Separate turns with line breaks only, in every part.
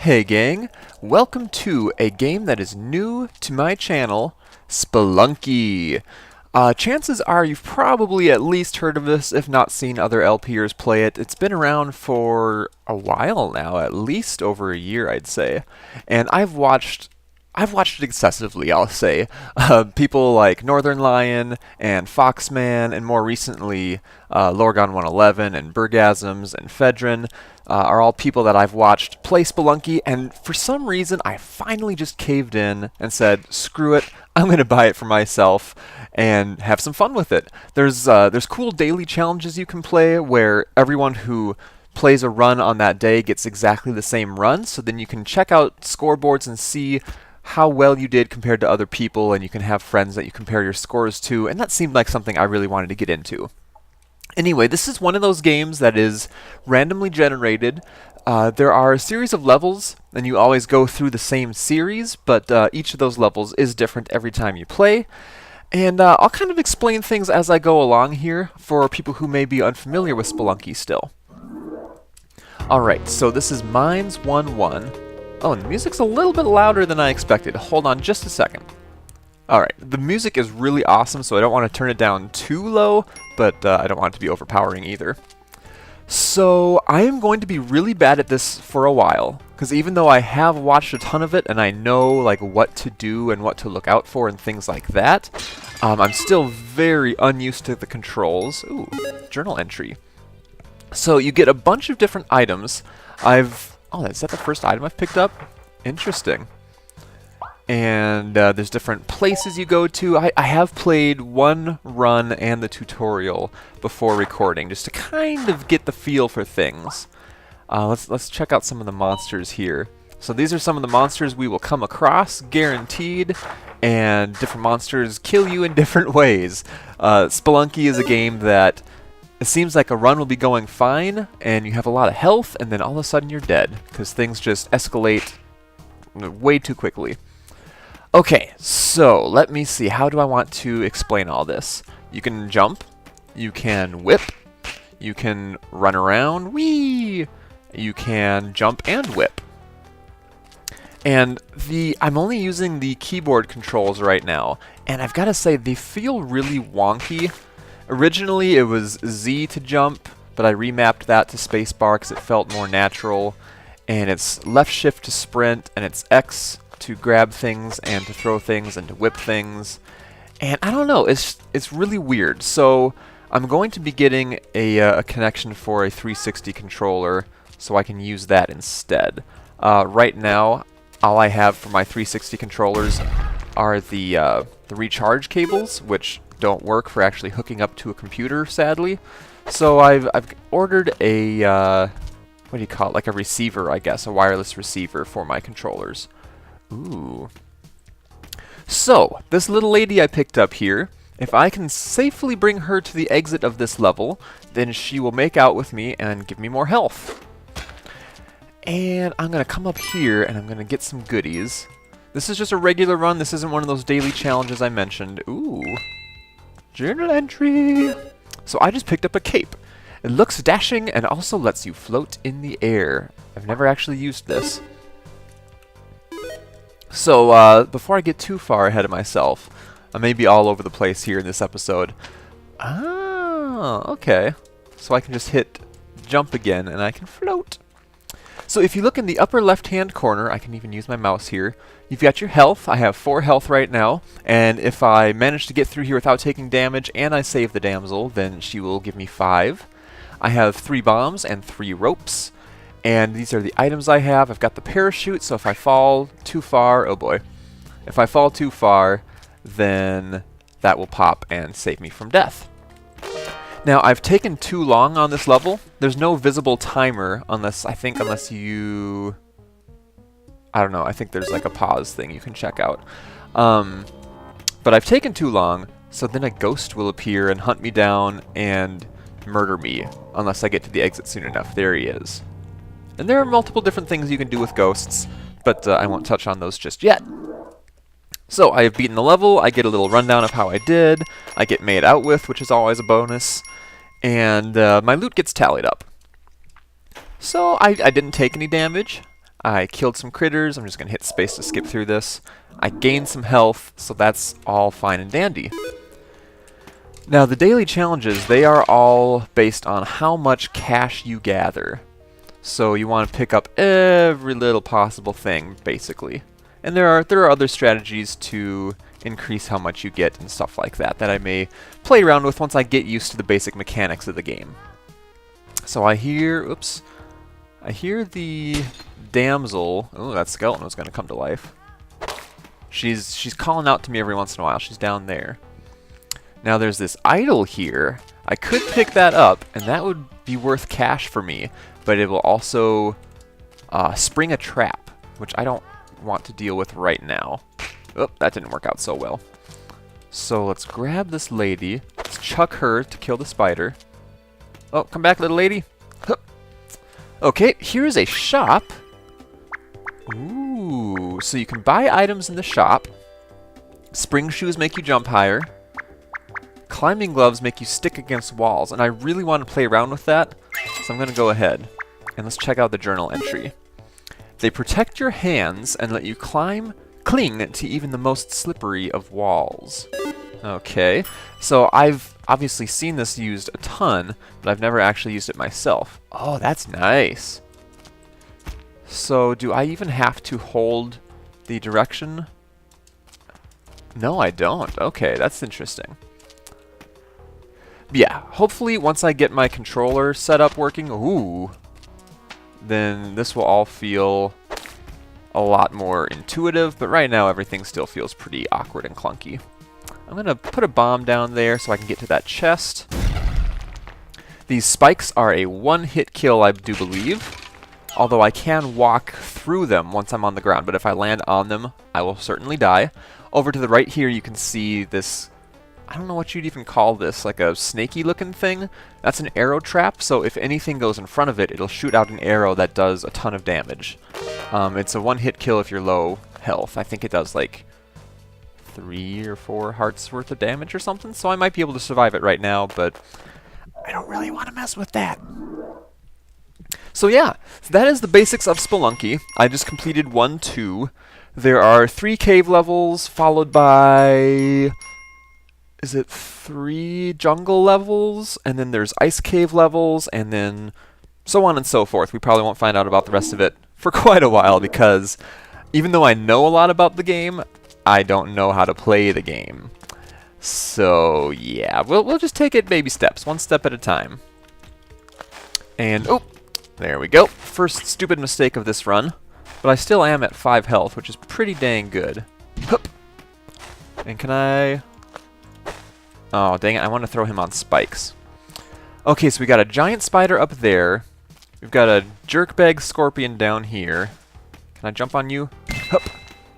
Hey gang, welcome to a game that is new to my channel, Spelunky. Chances are you've probably at least heard of this, if not seen other LPers play it. It's been around for a while now, at least over a year I'd say. And I've watched it excessively, I'll say. People like Northern Lion and Foxman, and more recently Lorgon 111 and Burgasms and Fedrin are all people that I've watched play Spelunky, and for some reason I finally just caved in and said, screw it, I'm going to buy it for myself and have some fun with it. There's cool daily challenges you can play where everyone who plays a run on that day gets exactly the same run, so then you can check out scoreboards and see how well you did compared to other people, and you can have friends that you compare your scores to, and that seemed like something I really wanted to get into. Anyway, this is one of those games that is randomly generated. There are a series of levels, and you always go through the same series, but each of those levels is different every time you play. And I'll kind of explain things as I go along here for people who may be unfamiliar with Spelunky still. Alright, so this is Mines 1-1. Oh, and the music's a little bit louder than I expected. Hold on just a second. Alright, the music is really awesome, so I don't want to turn it down too low, but I don't want it to be overpowering either. So, I am going to be really bad at this for a while, because even though I have watched a ton of it, and I know like what to do and what to look out for and things like that, I'm still very unused to the controls. Ooh, journal entry. So, you get a bunch of different items. Oh, is that the first item I've picked up? Interesting. And there's different places you go to. I have played one run and the tutorial before recording, just to kind of get the feel for things. Let's check out some of the monsters here. So these are some of the monsters we will come across, guaranteed, and different monsters kill you in different ways. Spelunky is a game that it seems like a run will be going fine, and you have a lot of health, and then all of a sudden you're dead, because things just escalate way too quickly. Okay, so let me see. How do I want to explain all this? You can jump, you can whip, you can run around, whee! You can jump and whip. And I'm only using the keyboard controls right now, and I've got to say they feel really wonky. Originally it was Z to jump, but I remapped that to spacebar because it felt more natural. And it's left shift to sprint, and it's X to grab things and to throw things and to whip things. And I don't know, it's really weird. So I'm going to be getting a connection for a 360 controller so I can use that instead. Right now, all I have for my 360 controllers are the recharge cables, which don't work for actually hooking up to a computer, sadly. So I've ordered a what do you call it? Like a receiver, I guess, a wireless receiver for my controllers. Ooh. So, this little lady I picked up here, if I can safely bring her to the exit of this level, then she will make out with me and give me more health. And I'm going to come up here and I'm going to get some goodies. This is just a regular run. This isn't one of those daily challenges I mentioned. Ooh. Journal entry. So I just picked up a cape. It looks dashing and also lets you float in the air. I've never actually used this. So, before I get too far ahead of myself, I may be all over the place here in this episode. Ah, okay. So I can just hit jump again and I can float. So if you look in the upper left-hand corner, I can even use my mouse here, you've got your health. I have 4 health right now, and if I manage to get through here without taking damage and I save the damsel, then she will give me 5. I have 3 bombs and 3 ropes. And these are the items I have. I've got the parachute, so if I fall too far, oh boy. If I fall too far, then that will pop and save me from death. Now, I've taken too long on this level. There's no visible timer unless you... I don't know, I think there's like a pause thing you can check out. But I've taken too long, so then a ghost will appear and hunt me down and murder me unless I get to the exit soon enough. There he is. And there are multiple different things you can do with ghosts, but I won't touch on those just yet. So I have beaten the level, I get a little rundown of how I did, I get made out with, which is always a bonus, and my loot gets tallied up. So I didn't take any damage. I killed some critters. I'm just going to hit space to skip through this. I gained some health, so that's all fine and dandy. Now, the daily challenges, they are all based on how much cash you gather. So you want to pick up every little possible thing, basically. And there are other strategies to increase how much you get and stuff like that I may play around with once I get used to the basic mechanics of the game. So I hear the damsel. Oh, that skeleton was going to come to life. She's calling out to me every once in a while. She's down there. Now there's this idol here. I could pick that up, and that would be worth cash for me, but it will also spring a trap, which I don't want to deal with right now. Oh, that didn't work out so well. So let's grab this lady. Let's chuck her to kill the spider. Oh, come back, little lady. Hup. Okay, here's a shop. Ooh, so you can buy items in the shop. Spring shoes make you jump higher. Climbing gloves make you stick against walls, and I really want to play around with that, so I'm going to go ahead. And let's check out the journal entry. They protect your hands and let you cling to even the most slippery of walls. Okay, so I've obviously seen this used a ton, but I've never actually used it myself. Oh, that's nice. So do I even have to hold the direction? No, I don't. Okay, that's interesting. Yeah, hopefully once I get my controller set up working, then this will all feel a lot more intuitive, but right now everything still feels pretty awkward and clunky. I'm going to put a bomb down there so I can get to that chest. These spikes are a one-hit kill, I do believe, although I can walk through them once I'm on the ground, but if I land on them, I will certainly die. Over to the right here, you can see this, I don't know what you'd even call this, like a snaky looking thing. That's an arrow trap, so if anything goes in front of it, it'll shoot out an arrow that does a ton of damage. It's a one-hit kill if you're low health. I think it does like 3 or 4 hearts worth of damage or something, so I might be able to survive it right now, but I don't really want to mess with that. So yeah, that is the basics of Spelunky. I just completed 1-2. There are 3 cave levels, followed by, is it 3 jungle levels? And then there's ice cave levels, and then so on and so forth. We probably won't find out about the rest of it for quite a while, because even though I know a lot about the game, I don't know how to play the game. So yeah, we'll just take it baby steps, one step at a time. And oh, there we go. First stupid mistake of this run. But I still am at 5 health, which is pretty dang good. Hup. And can I... Oh, dang it, I want to throw him on spikes. Okay, so we got a giant spider up there. We've got a jerkbag scorpion down here. Can I jump on you? Hup.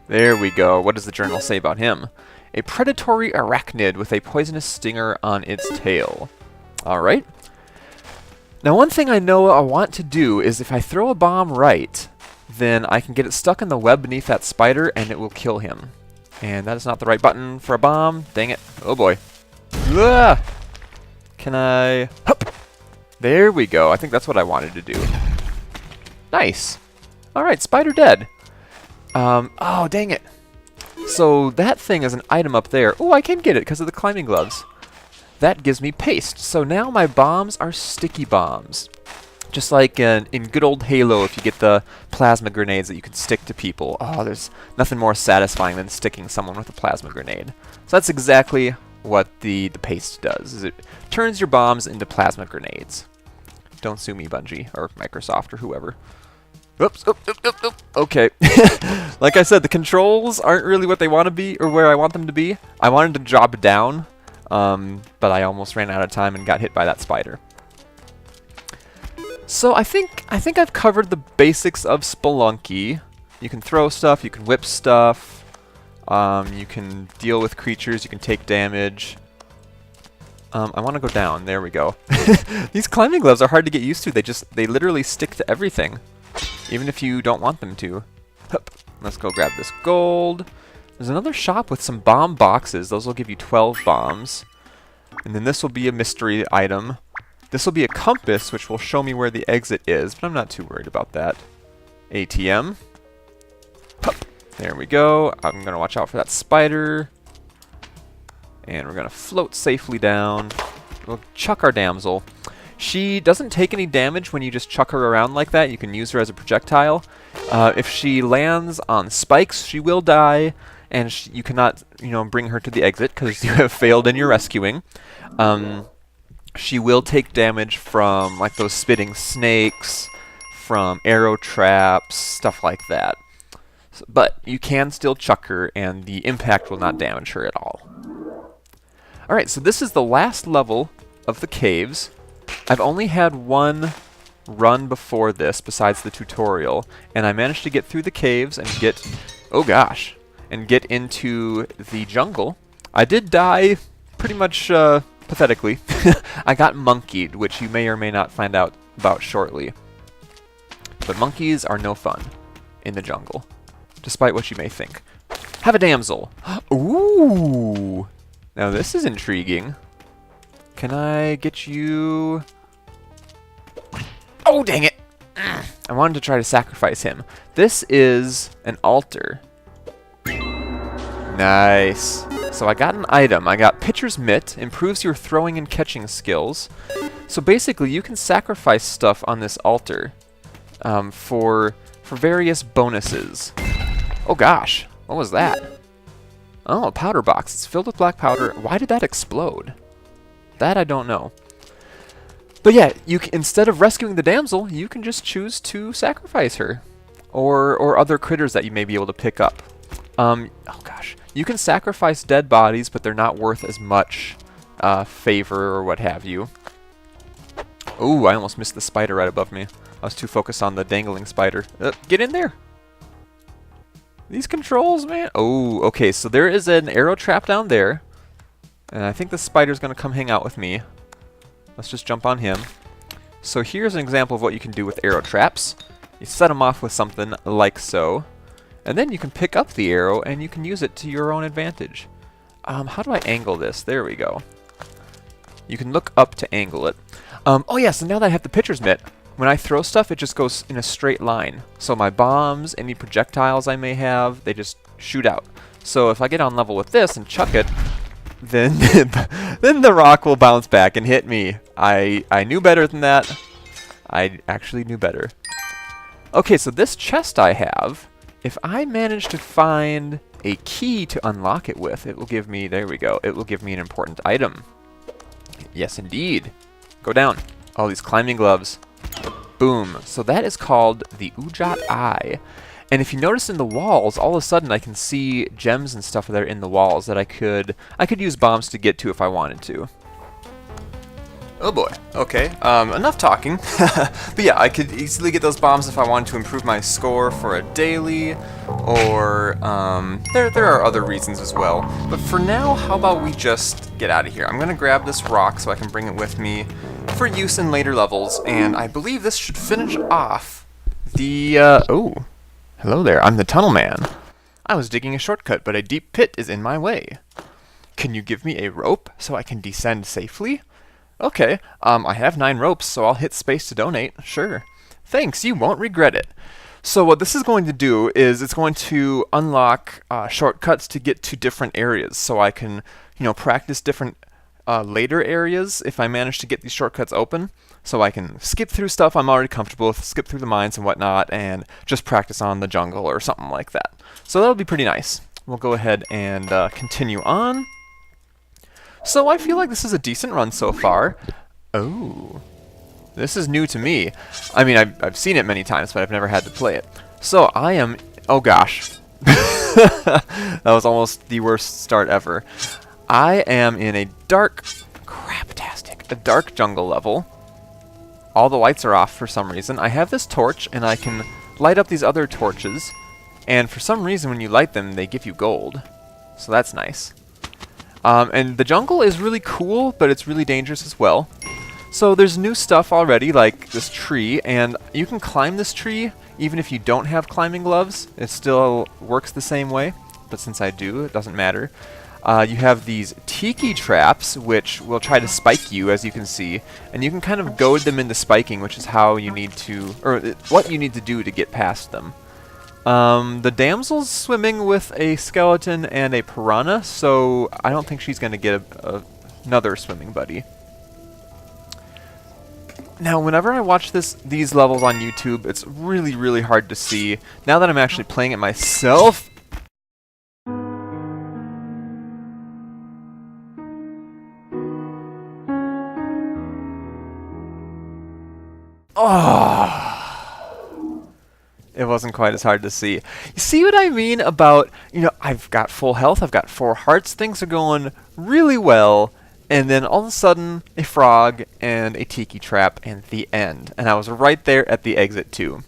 There we go. What does the journal say about him? A predatory arachnid with a poisonous stinger on its tail. Alright. Now, one thing I know I want to do is if I throw a bomb right, then I can get it stuck in the web beneath that spider and it will kill him. And that is not the right button for a bomb. Dang it. Oh boy. Ah! Can I... Hup! There we go. I think that's what I wanted to do. Nice. Alright, spider dead. Oh, dang it. So that thing is an item up there. Oh, I can get it because of the climbing gloves. That gives me paste. So now my bombs are sticky bombs. Just like in good old Halo, if you get the plasma grenades that you can stick to people. Oh, there's nothing more satisfying than sticking someone with a plasma grenade. So that's exactly what the paste does, is it turns your bombs into plasma grenades. Don't sue me, Bungie, or Microsoft, or whoever. Oops, oop. Okay. Like I said, the controls aren't really what they want to be, or where I want them to be. I wanted to drop down, but I almost ran out of time and got hit by that spider. So I think I've covered the basics of Spelunky. You can throw stuff, you can whip stuff, you can deal with creatures, you can take damage. I want to go down. There we go. These climbing gloves are hard to get used to. They literally stick to everything, even if you don't want them to. Hup. Let's go grab this gold. There's another shop with some bomb boxes. Those will give you 12 bombs. And then this will be a mystery item. This will be a compass, which will show me where the exit is, but I'm not too worried about that. ATM. Pup. There we go. I'm going to watch out for that spider. And we're going to float safely down. We'll chuck our damsel. She doesn't take any damage when you just chuck her around like that. You can use her as a projectile. If she lands on spikes, she will die, and you cannot, bring her to the exit because you have failed in your rescuing. She will take damage from like those spitting snakes, from arrow traps, stuff like that. But you can still chuck her, and the impact will not damage her at all. Alright, so this is the last level of the caves. I've only had one run before this, besides the tutorial, and I managed to get through the caves and get, oh gosh, and get into the jungle. I did die pretty much pathetically. I got monkeyed, which you may or may not find out about shortly. But monkeys are no fun in the jungle, despite what you may think. Have a damsel. Ooh! Now this is intriguing. Can I get you... Oh, dang it! I wanted to try to sacrifice him. This is an altar. Nice. So I got an item. I got Pitcher's Mitt. Improves your throwing and catching skills. So basically, you can sacrifice stuff on this altar for various bonuses. Oh gosh, what was that? Oh, a powder box. It's filled with black powder. Why did that explode? That I don't know. But yeah, instead of rescuing the damsel, you can just choose to sacrifice her. Or other critters that you may be able to pick up. Oh gosh. You can sacrifice dead bodies, but they're not worth as much favor or what have you. Ooh, I almost missed the spider right above me. I was too focused on the dangling spider. Get in there! These controls, man. Oh, okay, so there is an arrow trap down there. And I think the spider's going to come hang out with me. Let's just jump on him. So here's an example of what you can do with arrow traps. You set them off with something like so. And then you can pick up the arrow and you can use it to your own advantage. How do I angle this? There we go. You can look up to angle it. Oh yeah, so now that I have the pitcher's mitt, when I throw stuff, it just goes in a straight line. So my bombs, any projectiles I may have, they just shoot out. So if I get on level with this and chuck it, then then the rock will bounce back and hit me. I knew better than that. I actually knew better. Okay, so this chest I have, if I manage to find a key to unlock it with, it will give me, there we go, it will give me an important item. Yes, indeed. Go down. Oh, these climbing gloves. Boom. So that is called the Ujat Eye. And if you notice in the walls, all of a sudden I can see gems and stuff that are in the walls that I could use bombs to get to if I wanted to. Oh boy. Okay. Enough talking. But yeah, I could easily get those bombs if I wanted to improve my score for a daily, or there are other reasons as well. But for now, how about we just get out of here? I'm gonna grab this rock so I can bring it with me for use in later levels, and I believe this should finish off the oh. Hello there, I'm the Tunnel Man. I was digging a shortcut, but a deep pit is in my way. Can you give me a rope so I can descend safely? Okay, I have 9 ropes, so I'll hit space to donate. Sure. Thanks, you won't regret it. So what this is going to do is it's going to unlock shortcuts to get to different areas, so I can, practice different later areas if I manage to get these shortcuts open. So I can skip through stuff I'm already comfortable with, skip through the mines and whatnot, and just practice on the jungle or something like that. So that'll be pretty nice. We'll go ahead and continue on. So I feel like this is a decent run so far. Oh, this is new to me. I mean, I've seen it many times, but I've never had to play it. So I am, oh gosh. That was almost the worst start ever. I am in a dark jungle level. All the lights are off for some reason. I have this torch, and I can light up these other torches. And for some reason, when you light them, they give you gold. So that's nice. And the jungle is really cool, but it's really dangerous as well. So there's new stuff already, like this tree, and you can climb this tree even if you don't have climbing gloves. It still works the same way, but since I do, it doesn't matter. You have these tiki traps, which will try to spike you, as you can see, and you can kind of goad them into spiking, which is how you need to, or what you need to do to get past them. The damsel's swimming with a skeleton and a piranha, so I don't think she's going to get another swimming buddy. Now, whenever I watch these levels on YouTube, it's really, really hard to see. Now that I'm actually playing it myself... Oh, it wasn't quite as hard to see. You see what I mean about, I've got full health, I've got 4 hearts, things are going really well, and then all of a sudden, a frog and a tiki trap and the end. And I was right there at the exit too.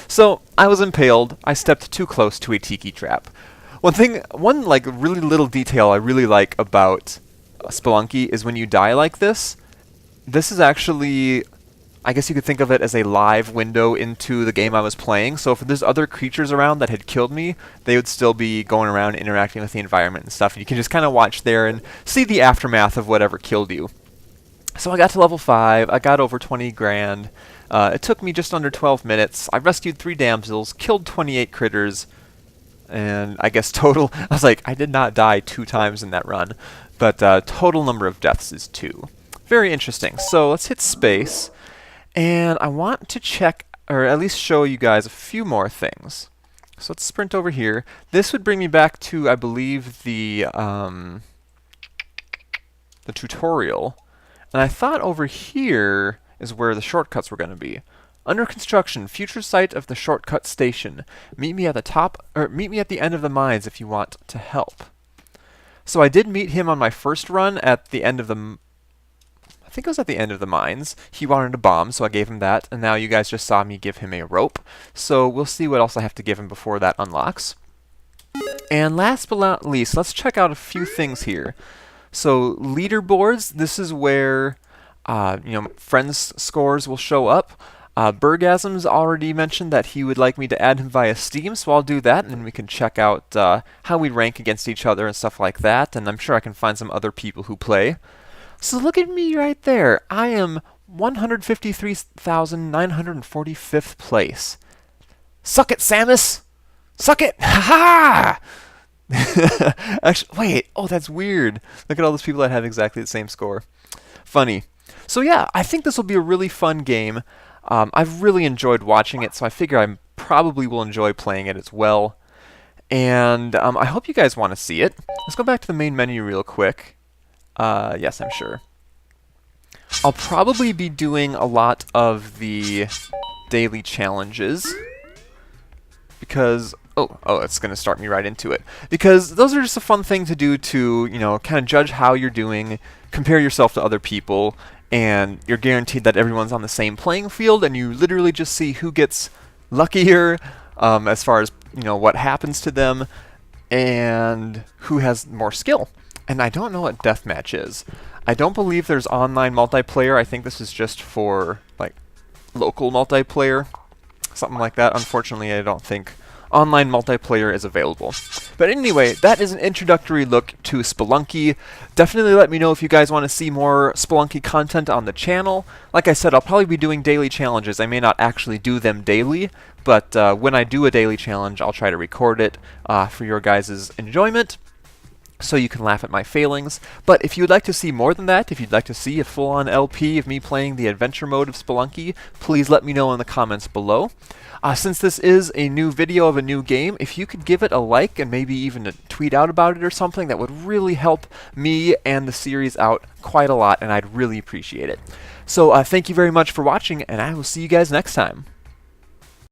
So, I was impaled, I stepped too close to a tiki trap. One like really little detail I really like about Spelunky is when you die like this is actually... I guess you could think of it as a live window into the game I was playing, so if there's other creatures around that had killed me, they would still be going around interacting with the environment and stuff, and you can just kind of watch there and see the aftermath of whatever killed you. So I got to level 5, I got over 20 grand, it took me just under 12 minutes, I rescued 3 damsels, killed 28 critters, and I guess total, I was like, I did not die 2 times in that run, but total number of deaths is 2. Very interesting. So let's hit space. And I want to check, or at least show you guys a few more things. So let's sprint over here. This would bring me back to, I believe, the tutorial. And I thought over here is where the shortcuts were going to be. Under construction, future site of the shortcut station. Meet me at the top, or meet me at the end of the mines if you want to help. So I did meet him on my first run at the end of the... I think it was at the end of the mines. He wanted a bomb, so I gave him that, and now you guys just saw me give him a rope. So we'll see what else I have to give him before that unlocks. And last but not least, let's check out a few things here. So leaderboards, this is where friends' scores will show up. Bergasm's already mentioned that he would like me to add him via Steam, so I'll do that, and then we can check out how we rank against each other and stuff like that, and I'm sure I can find some other people who play. So look at me right there. I am 153,945th place. Suck it, Samus! Suck it! Ha ha! Actually, wait. Oh, that's weird. Look at all those people that have exactly the same score. Funny. So yeah, I think this will be a really fun game. I've really enjoyed watching it, so I figure I probably will enjoy playing it as well. And I hope you guys want to see it. Let's go back to the main menu real quick. Yes, I'm sure. I'll probably be doing a lot of the daily challenges because it's going to start me right into it. Because those are just a fun thing to do to, kind of judge how you're doing, compare yourself to other people, and you're guaranteed that everyone's on the same playing field, and you literally just see who gets luckier as far as, what happens to them, and who has more skill. And I don't know what deathmatch is. I don't believe there's online multiplayer. I think this is just for, like, local multiplayer. Something like that. Unfortunately, I don't think online multiplayer is available. But anyway, that is an introductory look to Spelunky. Definitely let me know if you guys want to see more Spelunky content on the channel. Like I said, I'll probably be doing daily challenges. I may not actually do them daily, but when I do a daily challenge, I'll try to record it for your guys' enjoyment, so you can laugh at my failings. But if you would like to see more than that, if you'd like to see a full-on LP of me playing the adventure mode of Spelunky, please let me know in the comments below. Since this is a new video of a new game, if you could give it a like and maybe even tweet out about it or something, that would really help me and the series out quite a lot, and I'd really appreciate it. So thank you very much for watching, and I will see you guys next time.